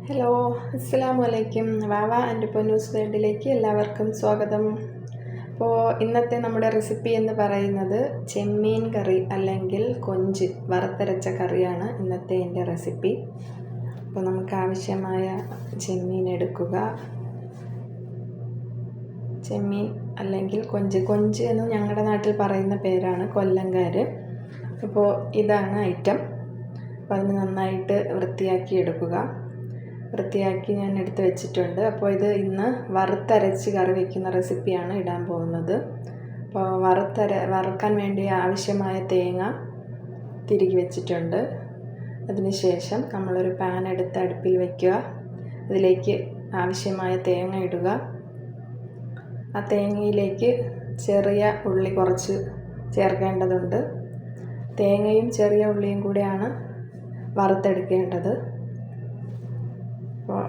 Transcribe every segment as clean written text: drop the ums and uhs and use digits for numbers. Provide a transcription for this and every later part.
Hello, അസ്സലാമു അലൈക്കും. വാവ and Ponnoos വേൾഡിലേക്ക് എല്ലാവർക്കും സ്വാഗതം. അപ്പോൾ ഇന്നത്തെ നമ്മുടെ റെസിപ്പി എന്ന് പറയുന്നത് ചെമ്മീൻ കറി അല്ലെങ്കിൽ കൊഞ്ച് വറുത്തരച്ച കറിയാണ് ഇന്നത്തെ എൻ്റെ റെസിപ്പി. അപ്പോൾ നമുക്ക് ആവശ്യമായ ചെമ്മീൻ എടുക്കുക. ചെമ്മീൻ അല്ലെങ്കിൽ കൊഞ്ച് എന്ന് ഞങ്ങളുടെ നാട്ടിൽ പറയുന്ന പേരാണ് കൊല്ലങ്കാർ. അപ്പോൾ ഇതാണ് ഐറ്റം. അപ്പോൾ അതിന് നന്നായിട്ട് വൃത്തിയാക്കി എടുക്കുക. വൃത്തിയാക്കി ഞാൻ എടുത്ത് വെച്ചിട്ടുണ്ട്. അപ്പോൾ ഇത് ഇന്ന് വറുത്തരച്ച് കറി വയ്ക്കുന്ന റെസിപ്പിയാണ് ഇടാൻ പോകുന്നത്. അപ്പോൾ വറുക്കാൻ വേണ്ടി ആവശ്യമായ തേങ്ങ തിരുകി വെച്ചിട്ടുണ്ട്. അതിനുശേഷം നമ്മളൊരു പാൻ എടുത്ത് അടുപ്പിൽ വയ്ക്കുക. അതിലേക്ക് ആവശ്യമായ തേങ്ങ ഇടുക. ആ തേങ്ങയിലേക്ക് ചെറിയ ഉള്ളി കുറച്ച് ചേർക്കേണ്ടതുണ്ട്. തേങ്ങയും ചെറിയ ഉള്ളിയും കൂടെയാണ് വറുത്തെടുക്കേണ്ടത്. അപ്പോൾ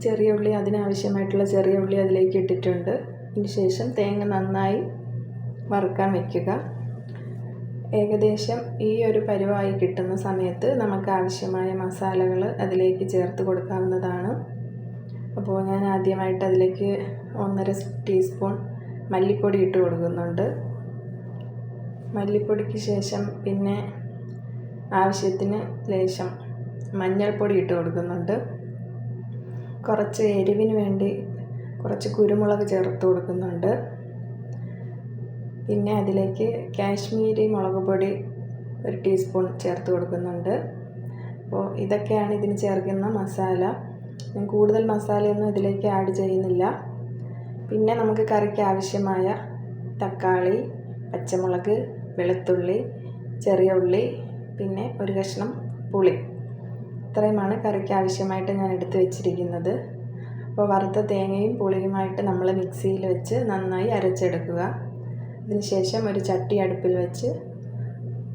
ചെറിയ ഉള്ളി, അതിനാവശ്യമായിട്ടുള്ള ചെറിയ ഉള്ളി അതിലേക്ക് ഇട്ടിട്ടുണ്ട്. അതിന് ശേഷം തേങ്ങ നന്നായി വറുക്കാൻ വയ്ക്കുക. ഏകദേശം ഈ ഒരു പരുവായി കിട്ടുന്ന സമയത്ത് നമുക്ക് ആവശ്യമായ മസാലകൾ അതിലേക്ക് ചേർത്ത് കൊടുക്കാവുന്നതാണ്. അപ്പോൾ ഞാൻ ആദ്യമായിട്ട് അതിലേക്ക് 1.5 ടീസ്പൂൺ മല്ലിപ്പൊടി ഇട്ട് കൊടുക്കുന്നുണ്ട്. മല്ലിപ്പൊടിക്ക് ശേഷം പിന്നെ ആവശ്യത്തിന് ലേശം മഞ്ഞൾപ്പൊടി ഇട്ട് കൊടുക്കുന്നുണ്ട്. കുറച്ച് എരിവിന് വേണ്ടി കുറച്ച് കുരുമുളക് ചേർത്ത് കൊടുക്കുന്നുണ്ട്. പിന്നെ അതിലേക്ക് കാശ്മീരി മുളക് പൊടി 1 ടീസ്പൂൺ ചേർത്ത് കൊടുക്കുന്നുണ്ട്. അപ്പോൾ ഇതൊക്കെയാണ് ഇതിന് ചേർക്കുന്ന മസാല. ഞാൻ കൂടുതൽ മസാലയൊന്നും ഇതിലേക്ക് ആഡ് ചെയ്യുന്നില്ല. പിന്നെ നമുക്ക് കറിക്ക് ആവശ്യമായ തക്കാളി, പച്ചമുളക്, വെളുത്തുള്ളി, ചെറിയ ഉള്ളി, പിന്നെ ഒരു കഷ്ണം പുളി, ഇത്രയുമാണ് കറിക്ക് ആവശ്യമായിട്ട് ഞാൻ എടുത്ത് വെച്ചിരിക്കുന്നത്. അപ്പോൾ വറുത്ത തേങ്ങയും പുളിയുമായിട്ട് നമ്മൾ മിക്സിയിൽ വെച്ച് നന്നായി അരച്ചെടുക്കുക. അതിനുശേഷം ഒരു ചട്ടി അടുപ്പിൽ വെച്ച്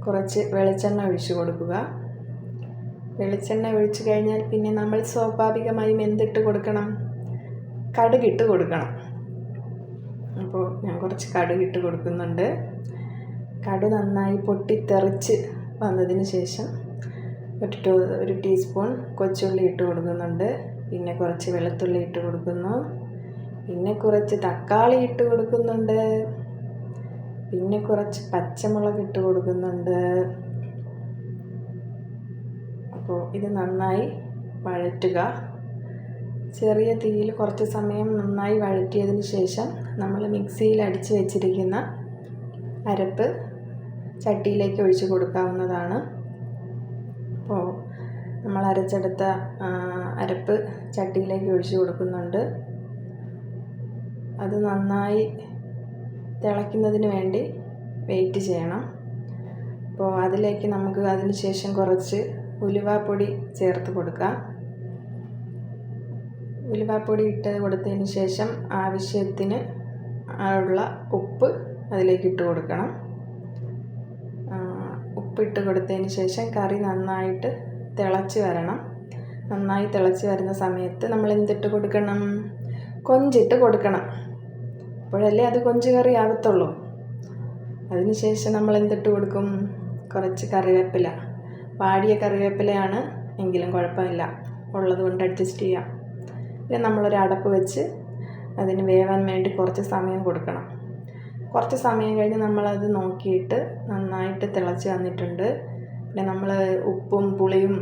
കുറച്ച് വെളിച്ചെണ്ണ ഒഴിച്ച് കൊടുക്കുക. വെളിച്ചെണ്ണ ഒഴിച്ച് കഴിഞ്ഞാൽ പിന്നെ നമ്മൾ സ്വാഭാവികമായും എന്തിട്ട് കൊടുക്കണം? കടുകിട്ട് കൊടുക്കണം. അപ്പോൾ ഞാൻ കുറച്ച് കടുകിട്ട് കൊടുക്കുന്നുണ്ട്. കടുക് നന്നായി പൊട്ടിത്തെറിച്ച് വന്നതിന് ശേഷം ഒരു ടീസ്പൂൺ കൊച്ചുള്ളി ഇട്ട് കൊടുക്കുന്നുണ്ട്. പിന്നെ കുറച്ച് വെളുത്തുള്ളി ഇട്ട് കൊടുക്കുന്നു. പിന്നെ കുറച്ച് തക്കാളി ഇട്ട് കൊടുക്കുന്നുണ്ട്. പിന്നെ കുറച്ച് പച്ചമുളക് ഇട്ട് കൊടുക്കുന്നുണ്ട്. അപ്പോൾ ഇത് നന്നായി വഴറ്റുക. ചെറിയ തീയിൽ കുറച്ച് സമയം നന്നായി വഴറ്റിയതിന് ശേഷം നമ്മൾ മിക്സിയിൽ അടിച്ച് വെച്ചിരിക്കുന്ന അരപ്പ് ചട്ടിയിലേക്ക് ഒഴിച്ച് കൊടുക്കാവുന്നതാണ്. അപ്പോൾ നമ്മൾ അരച്ചെടുത്ത അരപ്പ് ചട്ടിയിലേക്ക് ഒഴിച്ച് കൊടുക്കുന്നുണ്ട്. അത് നന്നായി തിളയ്ക്കുന്നതിന് വേണ്ടി വെയിറ്റ് ചെയ്യണം. അപ്പോൾ അതിലേക്ക് നമുക്ക് അതിന് ശേഷം കുറച്ച് ഉലുവാപ്പൊടി ചേർത്ത് കൊടുക്കാം. ഉലുവാപ്പൊടി ഇട്ട് കൊടുത്തതിന് ശേഷം ആവശ്യത്തിന് ഉള്ള ഉപ്പ് അതിലേക്ക് ഇട്ട് കൊടുക്കണം. ഉപ്പിട്ട് കൊടുത്തതിന് ശേഷം കറി നന്നായിട്ട് തിളച്ച് വരണം. നന്നായി തിളച്ച് വരുന്ന സമയത്ത് നമ്മൾ എന്തിട്ട് കൊടുക്കണം? കൊഞ്ചിട്ട് കൊടുക്കണം. അപ്പോഴല്ലേ അത് കൊഞ്ച് കറി ആവത്തുള്ളൂ. അതിന് ശേഷം നമ്മൾ എന്തിട്ട് കൊടുക്കും? കുറച്ച് കറിവേപ്പില. വാടിയ കറിവേപ്പിലയാണ് എങ്കിലും കുഴപ്പമില്ല, ഉള്ളത് കൊണ്ട് അഡ്ജസ്റ്റ് ചെയ്യാം. പിന്നെ നമ്മളൊരു അടപ്പ് വെച്ച് അതിന് വേവാൻ വേണ്ടി കുറച്ച് സമയം കൊടുക്കണം. കുറച്ച് സമയം കഴിഞ്ഞ് നമ്മളത് നോക്കിയിട്ട് നന്നായിട്ട് തിളച്ച് വന്നിട്ടുണ്ട്. പിന്നെ നമ്മൾ ഉപ്പും പുളിയും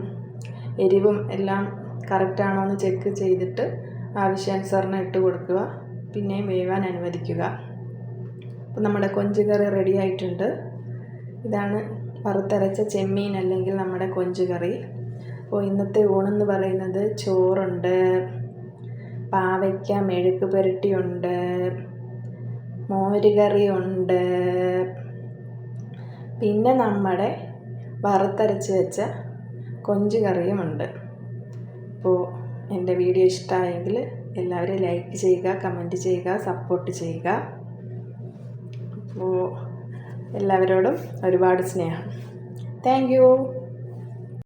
എരിവും എല്ലാം കറക്റ്റാണോ എന്ന് ചെക്ക് ചെയ്തിട്ട് ആവശ്യാനുസരണം ഇട്ട് കൊടുക്കുക. പിന്നെയും വേവാൻ അനുവദിക്കുക. അപ്പോൾ നമ്മുടെ കൊഞ്ച് കറി റെഡി ആയിട്ടുണ്ട്. ഇതാണ് വറുത്തരച്ച ചെമ്മീൻ അല്ലെങ്കിൽ നമ്മുടെ കൊഞ്ച് കറി. അപ്പോൾ ഇന്നത്തെ ഊണെന്ന് പറയുന്നത് ചോറുണ്ട്, പാവയ്ക്ക മെഴുക്ക് പുരട്ടിയുണ്ട്, മോര് കറിയുണ്ട്, പിന്നെ നമ്മുടെ വറുത്തരച്ച് വെച്ച കൊഞ്ച് കറിയുമുണ്ട്. അപ്പോൾ എൻ്റെ വീഡിയോ ഇഷ്ടമായെങ്കിൽ എല്ലാവരും ലൈക്ക് ചെയ്യുക, കമൻറ്റ് ചെയ്യുക, സപ്പോർട്ട് ചെയ്യുക. അപ്പോൾ എല്ലാവരോടും ഒരുപാട് സ്നേഹം. Thank you.